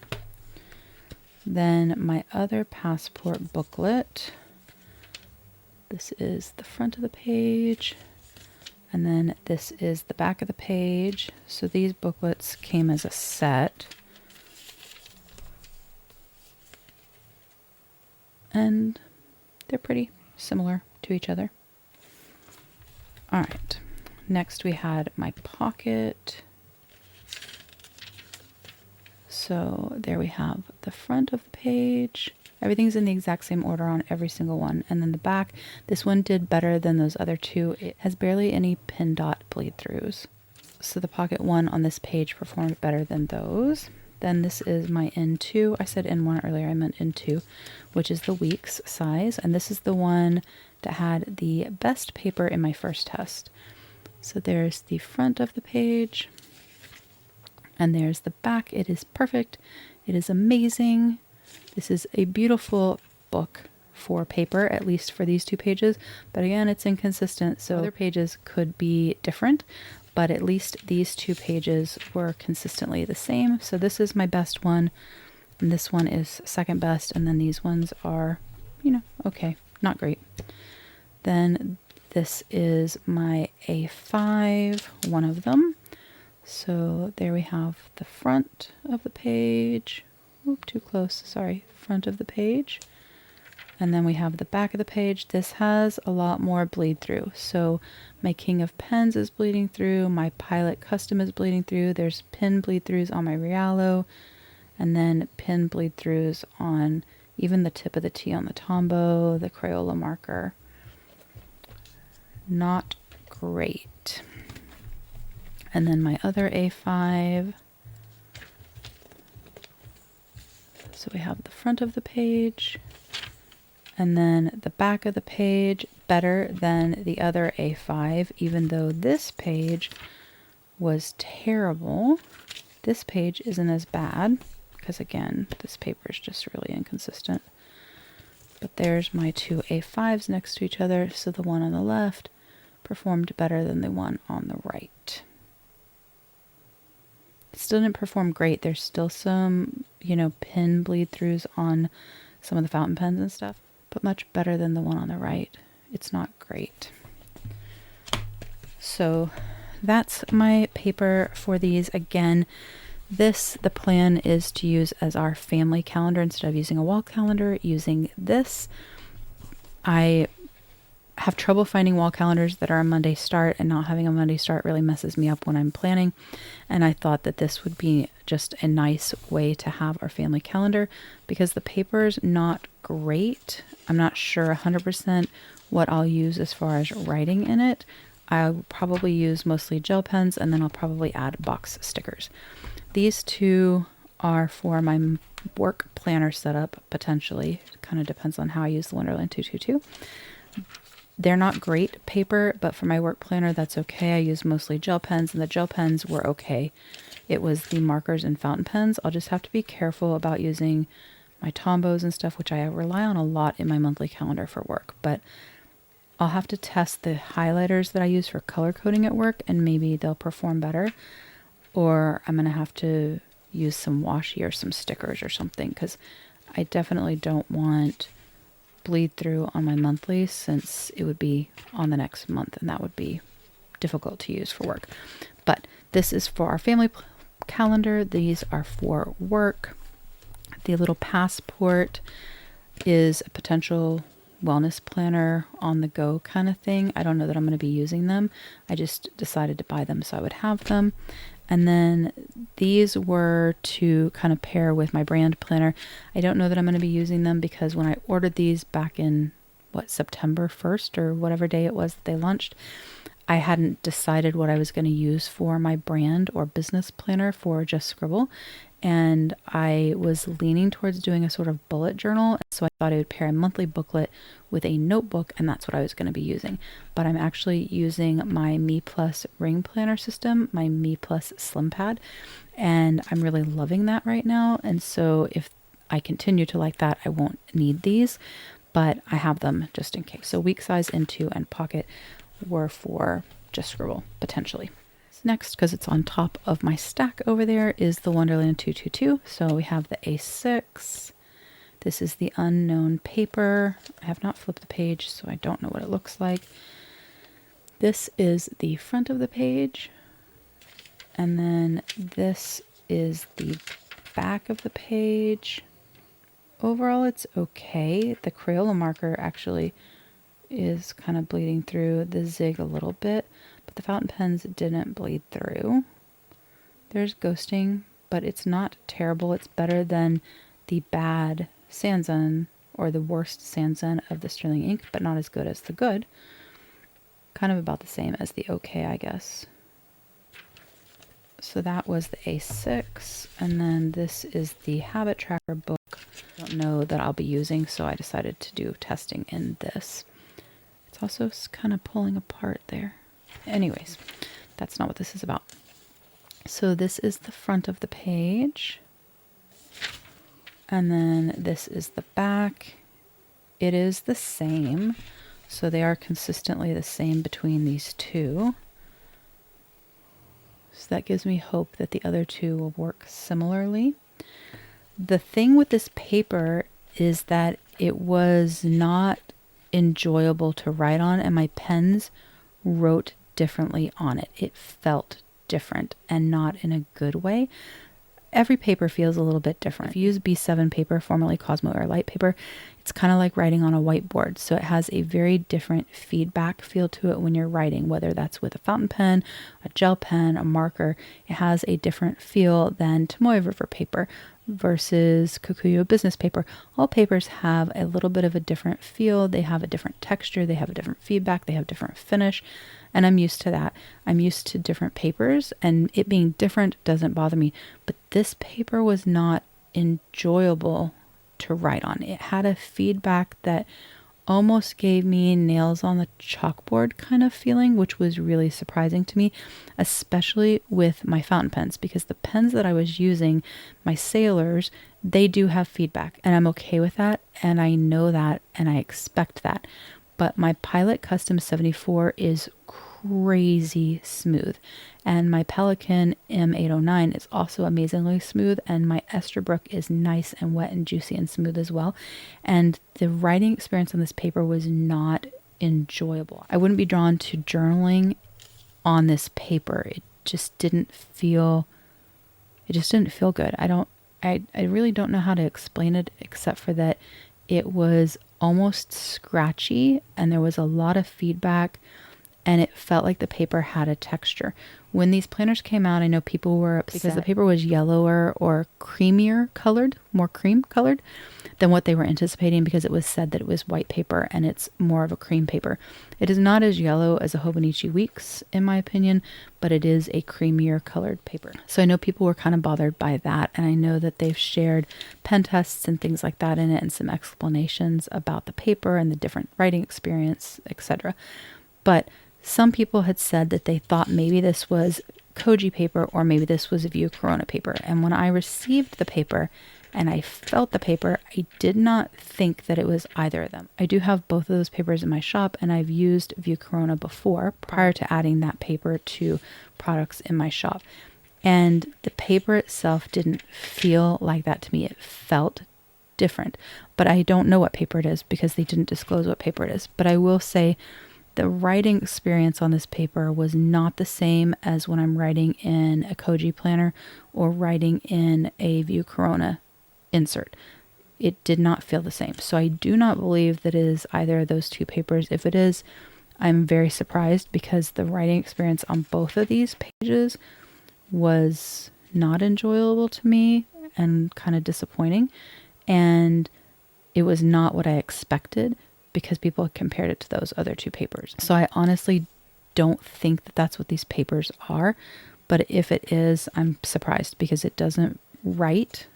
Then my other Passport booklet. This is the front of the page, and then this is the back of the page. So these booklets came as a set. And they're pretty similar to each other. All right, next we had my pocket. So there we have the front of the page. Everything's in the exact same order on every single one. And then the back, this one did better than those other two. It has barely any pin dot bleed throughs. So the pocket one on this page performed better than those. Then this is my N2. I said N1 earlier, I meant N2, which is the week's size. And this is the one that had the best paper in my first test. So there's the front of the page, and there's the back. It is perfect. It is amazing. This is a beautiful book for paper, at least for these 2 pages. But again, it's inconsistent, so other pages could be different. But at least these 2 pages were consistently the same. So this is my best one, and this one is second best, and then these ones are, you know, okay, not great. Then this is my A5, one of them. So there we have the front of the page. Oop, too close, sorry. Front of the page. And then we have the back of the page. This has a lot more bleed through. So my King of Pens is bleeding through. My Pilot Custom is bleeding through. There's pin bleed throughs on my Rialo. And then pin bleed throughs on even the tip of the T on the Tombow, the Crayola marker. Not great. And then my other A5. So we have the front of the page. And then the back of the page, better than the other A5, even though this page was terrible. This page isn't as bad, because again, this paper is just really inconsistent. But there's my 2 A5s next to each other, so the one on the left performed better than the one on the right. It still didn't perform great. There's still some, you know, pin bleed throughs on some of the fountain pens and stuff, but much better than the one on the right. It's not great. So that's my paper for these. Again, the plan is to use as our family calendar instead of using a wall calendar, using this. I have trouble finding wall calendars that are a Monday start, and not having a Monday start really messes me up when I'm planning. And I thought that this would be just a nice way to have our family calendar because the paper's not great. I'm not sure 100% what I'll use as far as writing in it. I'll probably use mostly gel pens, and then I'll probably add box stickers. These two are for my work planner setup, potentially. It kind of depends on how I use the Wonderland 222. They're not great paper, but for my work planner, that's okay. I use mostly gel pens, and the gel pens were okay. It was the markers and fountain pens. I'll just have to be careful about using my Tombos and stuff, which I rely on a lot in my monthly calendar for work. But I'll have to test the highlighters that I use for color coding at work, and maybe they'll perform better. Or I'm going to have to use some washi or some stickers or something, because I definitely don't want bleed through on my monthly, since it would be on the next month, and that would be difficult to use for work. But this is for our family calendar. These are for work. The little passport is a potential wellness planner on the go kind of thing. I don't know that I'm going to be using them. I just decided to buy them so I would have them. And then these were to kind of pair with my brand planner. I don't know that I'm going to be using them because when I ordered these back in, September 1st or whatever day it was that they launched, I hadn't decided what I was going to use for my brand or business planner for Just Scribble. And I was leaning towards doing a sort of bullet journal. So I thought I would pair a monthly booklet with a notebook, and that's what I was going to be using. But I'm actually using my Me Plus ring planner system, my Me Plus Slim Pad, and I'm really loving that right now. And so if I continue to like that, I won't need these, but I have them just in case. So week size, into, and pocket were for Just Scribble, potentially. Next, because it's on top of my stack over there, is the Wonderland 222. So we have the A6. This is the unknown paper. I have not flipped the page, so I don't know what it looks like. This is the front of the page. And then this is the back of the page. Overall, it's okay. The Crayola marker actually is kind of bleeding through the zig a little bit, but the fountain pens didn't bleed through. There's ghosting, but it's not terrible. It's better than the bad Sanzen or the worst Sanzen of the Sterling ink, but not as good as the good. Kind of about the same as the okay, I guess. So that was the A6, and then this is the Habit Tracker book. I don't know that I'll be using, so I decided to do testing in this. It's also kind of pulling apart there. Anyways, that's not what this is about. So this is the front of the page. And then this is the back. It is the same. So they are consistently the same between these two. So that gives me hope that the other two will work similarly. The thing with this paper is that it was not enjoyable to write on, and my pens wrote differently on it. It felt different, and not in a good way. Every paper feels a little bit different. If you use B7 paper, formerly Cosmo or light paper, it's kind of like writing on a whiteboard. So it has a very different feedback feel to it when you're writing, whether that's with a fountain pen, a gel pen, a marker. It has a different feel than Tomoe River paper versus Kikuyo business paper. All papers have a little bit of a different feel. They have a different texture. They have a different feedback. They have different finish. And I'm used to that. I'm used to different papers, and it being different doesn't bother me. But this paper was not enjoyable to write on. It had a feedback that almost gave me nails on the chalkboard kind of feeling, which was really surprising to me, especially with my fountain pens, because the pens that I was using, my Sailors, they do have feedback, and I'm okay with that, and I know that, and I expect that. But my Pilot Custom 74 is crazy smooth, and my Pelican M809 is also amazingly smooth, and my Esterbrook is nice and wet and juicy and smooth as well. And the writing experience on this paper was not enjoyable. I wouldn't be drawn to journaling on this paper. It just didn't feel good. I really don't know how to explain it, except for that it was almost scratchy, and there was a lot of feedback, and it felt like the paper had a texture. When these planners came out, I know people were upset because the paper was yellower or creamier colored, more cream colored than what they were anticipating, because it was said that it was white paper and it's more of a cream paper. It is not as yellow as a Hobonichi Weeks, in my opinion, but it is a creamier colored paper. So I know people were kind of bothered by that, and I know that they've shared pen tests and things like that in it and some explanations about the paper and the different writing experience, etc. But some people had said that they thought maybe this was Koji paper or maybe this was View Corona paper. And when I received the paper and I felt the paper, I did not think that it was either of them. I do have both of those papers in my shop, and I've used View Corona before prior to adding that paper to products in my shop. And the paper itself didn't feel like that to me. It felt different. But I don't know what paper it is because they didn't disclose what paper it is. But I will say the writing experience on this paper was not the same as when I'm writing in a Koji planner or writing in a View Corona insert. It did not feel the same. So I do not believe that it is either of those two papers. If it is, I'm very surprised, because the writing experience on both of these pages was not enjoyable to me and kind of disappointing. And it was not what I expected, because people compared it to those other two papers. So I honestly don't think that that's what these papers are. But if it is, I'm surprised, because it doesn't write.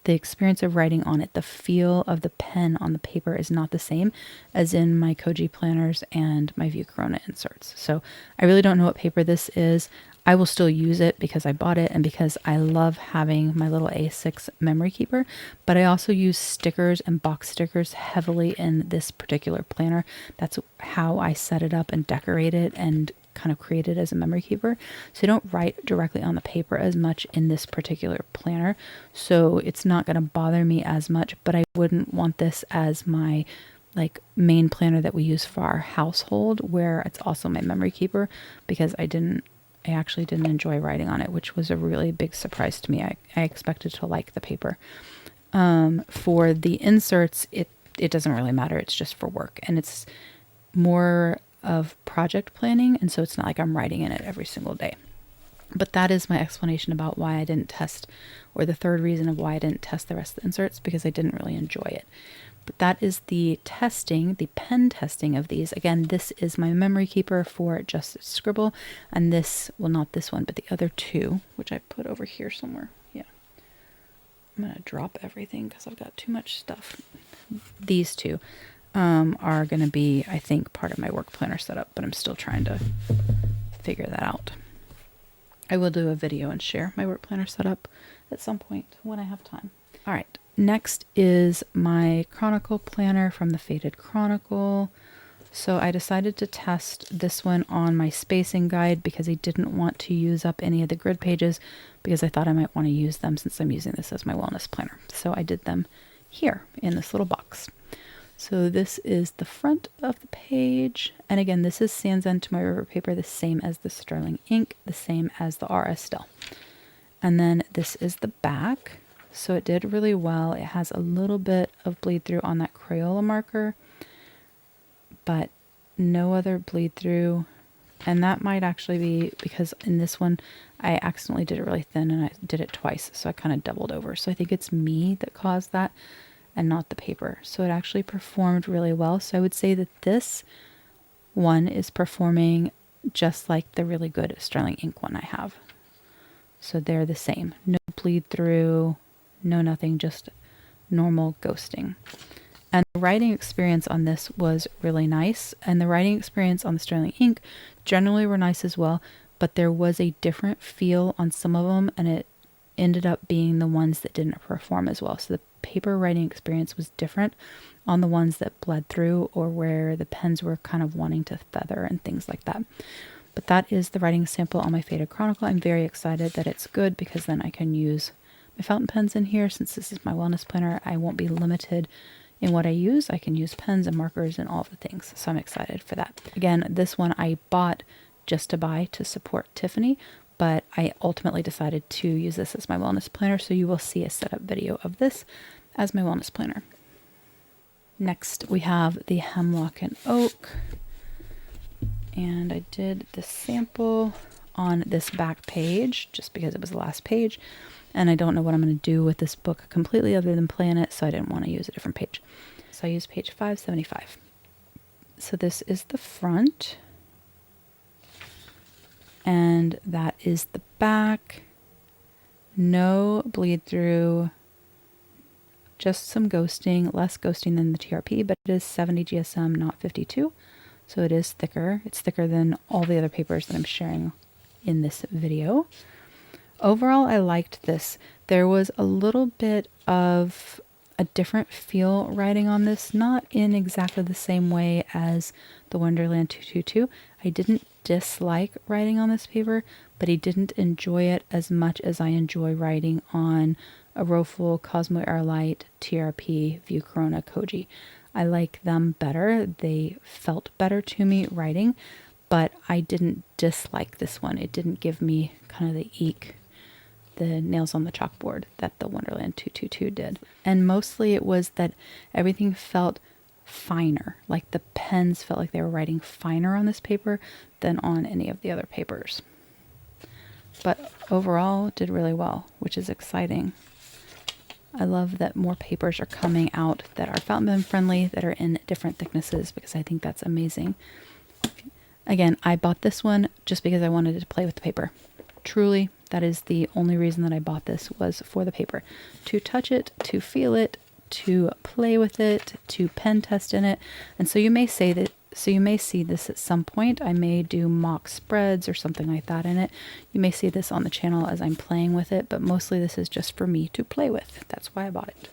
The experience of writing on it, the feel of the pen on the paper is not the same as in my Koji planners and my View Corona inserts. So I really don't know what paper this is. I will still use it because I bought it and because I love having my little A6 memory keeper, but I also use stickers and box stickers heavily in this particular planner. That's how I set it up and decorate it and kind of create it as a memory keeper. So I don't write directly on the paper as much in this particular planner. So it's not going to bother me as much, but I wouldn't want this as my main planner that we use for our household, where it's also my memory keeper, because I actually didn't enjoy writing on it, which was a really big surprise to me. I expected to like the paper. For the inserts, it doesn't really matter. It's just for work, and it's more of project planning, and so it's not like I'm writing in it every single day. But that is my explanation about why I didn't test, or the third reason of why I didn't test the rest of the inserts, because I didn't really enjoy it. But that is the testing, the pen testing of these. Again, this is my memory keeper for Just Scribble, and this, well, not this one, but the other two, which I put over here somewhere. Yeah. I'm going to drop everything because I've got too much stuff. These two are going to be, I think, part of my work planner setup, but I'm still trying to figure that out. I will do a video and share my work planner setup at some point when I have time. All right. Next is my Chronicle Planner from the Faded Chronicle. So I decided to test this one on my spacing guide because I didn't want to use up any of the grid pages, because I thought I might want to use them since I'm using this as my wellness planner. So I did them here in this little box. So this is the front of the page. And again, this is Sanzen Tomoe River paper, the same as the Sterling ink, the same as the RS Still. And then this is the back. So it did really well. It has a little bit of bleed through on that Crayola marker, but no other bleed through. And that might actually be because in this one, I accidentally did it really thin and I did it twice. So I kind of doubled over. So I think it's me that caused that and not the paper. So it actually performed really well. So I would say that this one is performing just like the really good Sterling ink one I have. So they're the same. No bleed through, no nothing, just normal ghosting. And the writing experience on this was really nice. And the writing experience on the Sterling ink generally were nice as well, but there was a different feel on some of them, and it ended up being the ones that didn't perform as well. So the paper writing experience was different on the ones that bled through, or where the pens were kind of wanting to feather and things like that. But that is the writing sample on my Faded Chronicle. I'm very excited that it's good, because then I can use my fountain pens in here. Since this is my wellness planner, I won't be limited in what I use. I can use pens and markers and all of the things. So I'm excited for that. Again, this one I bought just to buy to support Tiffany, but I ultimately decided to use this as my wellness planner. So you will see a setup video of this as my wellness planner. Next, we have the Hemlock and Oak. And I did the sample on this back page just because it was the last page. And I don't know what I'm going to do with this book completely other than plan it, so I didn't want to use a different page. So I used page 575. So this is the front. And that is the back. No bleed through. Just some ghosting, less ghosting than the TRP, but it is 70 GSM, not 52. So it is thicker. It's thicker than all the other papers that I'm sharing in this video. Overall, I liked this. There was a little bit of a different feel writing on this, not in exactly the same way as the Wonderland 222. I didn't dislike writing on this paper, but I didn't enjoy it as much as I enjoy writing on a Roful, Cosmo Airlight, TRP, View Corona, Koji. I like them better. They felt better to me writing, but I didn't dislike this one. It didn't give me kind of the eek, the nails on the chalkboard that the Wonderland 222 did. And mostly it was that everything felt finer. Like the pens felt like they were writing finer on this paper than on any of the other papers. But overall, did really well, which is exciting. I love that more papers are coming out that are fountain pen friendly, that are in different thicknesses, because I think that's amazing. Again, I bought this one just because I wanted to play with the paper. Truly, that is the only reason that I bought this, was for the paper. To touch it, to feel it, to play with it, to pen test in it. And so you may say that, so you may see this at some point. I may do mock spreads or something like that in it. You may see this on the channel as I'm playing with it, but mostly this is just for me to play with. That's why I bought it.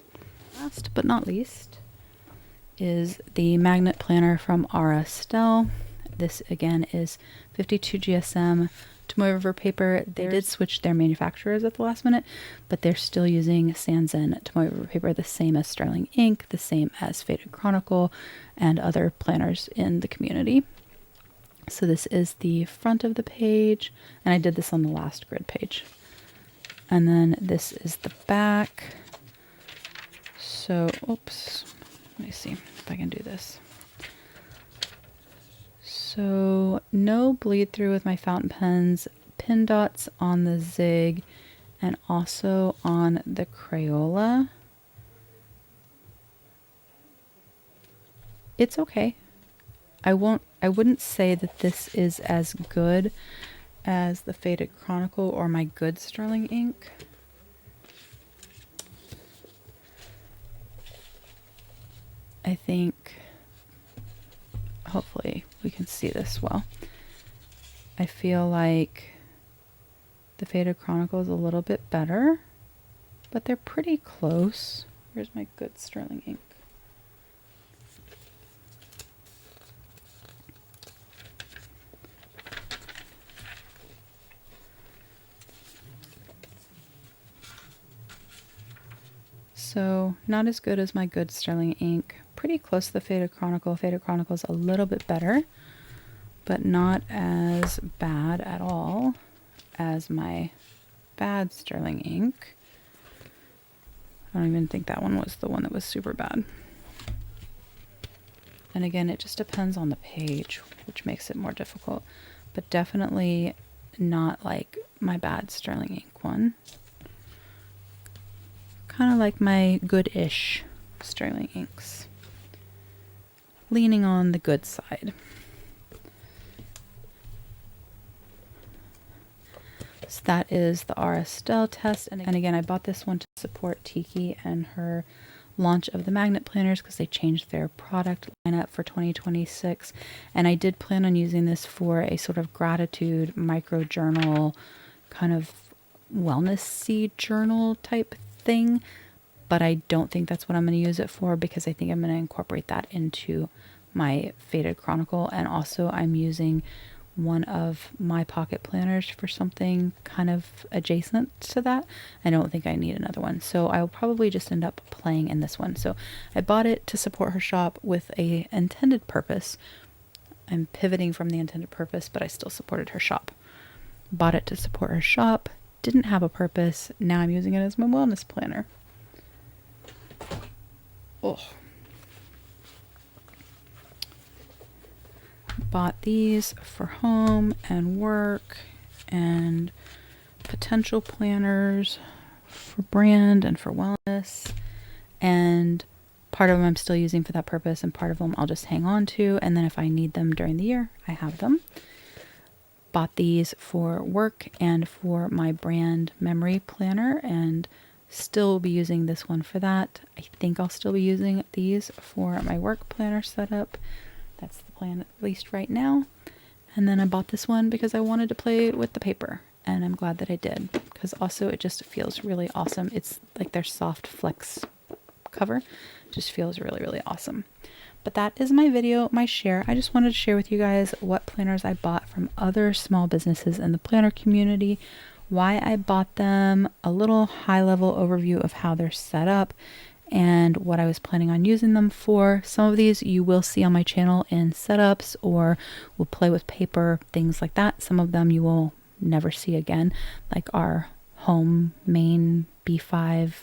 Last but not least is the magnet planner from Estelle. This again is 52 GSM Tomoe River paper. They did switch their manufacturers at the last minute, but they're still using Sanzen Tomoe River paper, the same as Sterling Ink, the same as Faded Chronicle, and other planners in the community. So this is the front of the page, and I did this on the last grid page. And then this is the back. So, oops, let me see if I can do this. So no bleed through with my fountain pens, pin dots on the Zig and also on the Crayola. It's okay. I wouldn't say that this is as good as the Faded Chronicle or my good Sterling ink. I think hopefully we can see this well. I feel like the Faded Chronicle is a little bit better, but they're pretty close. Where's my good Sterling ink? So not as good as my good Sterling ink. Pretty close to the Faded Chronicle. Faded Chronicle is a little bit better, but not as bad at all as my bad Sterling ink. I don't even think that one was the one that was super bad. And again, it just depends on the page, which makes it more difficult, but definitely not like my bad Sterling ink one. Kind of like my good-ish Sterling inks. Leaning on the good side. So that is the Estelle test. And again, I bought this one to support Tiki and her launch of the magnet planners because they changed their product lineup for 2026. And I did plan on using this for a sort of gratitude micro journal, kind of wellness seed journal type thing. But I don't think that's what I'm going to use it for, because I think I'm going to incorporate that into my Faded Chronicle. And also I'm using one of my pocket planners for something kind of adjacent to that. I don't think I need another one. So I'll probably just end up playing in this one. So I bought it to support her shop with a intended purpose. I'm pivoting from the intended purpose, but I still supported her shop. Bought it to support her shop. Didn't have a purpose. Now I'm using it as my wellness planner. Oh, bought these for home and work and potential planners for brand and for wellness. And part of them I'm still using for that purpose, and part of them I'll just hang on to. And then if I need them during the year, I have them. Bought these for work and for my brand memory planner, and still be using this one for that. I think I'll still be using these for my work planner setup. That's the plan, at least right now. And then I bought this one because I wanted to play with the paper, and I'm glad that I did, because also it just feels really awesome. It's like their soft flex cover. Just feels really, really awesome. But that is my video, my share. I just wanted to share with you guys what planners I bought from other small businesses in the planner community, why I bought them, a little high-level overview of how they're set up, and what I was planning on using them for. Some of these you will see on my channel in setups, or will play with paper, things like that. Some of them you will never see again, like our home main B5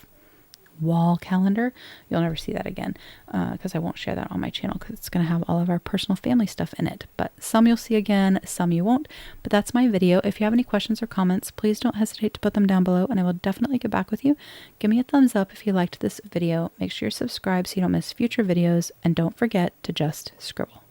wall calendar. You'll never see that again, because I won't share that on my channel, because it's going to have all of our personal family stuff in it. But some you'll see again, some you won't. But that's my video. If you have any questions or comments, please don't hesitate to put them down below, and I will definitely get back with you. Give me a thumbs up if you liked this video. Make sure you're subscribed so you don't miss future videos, and don't forget to just scribble.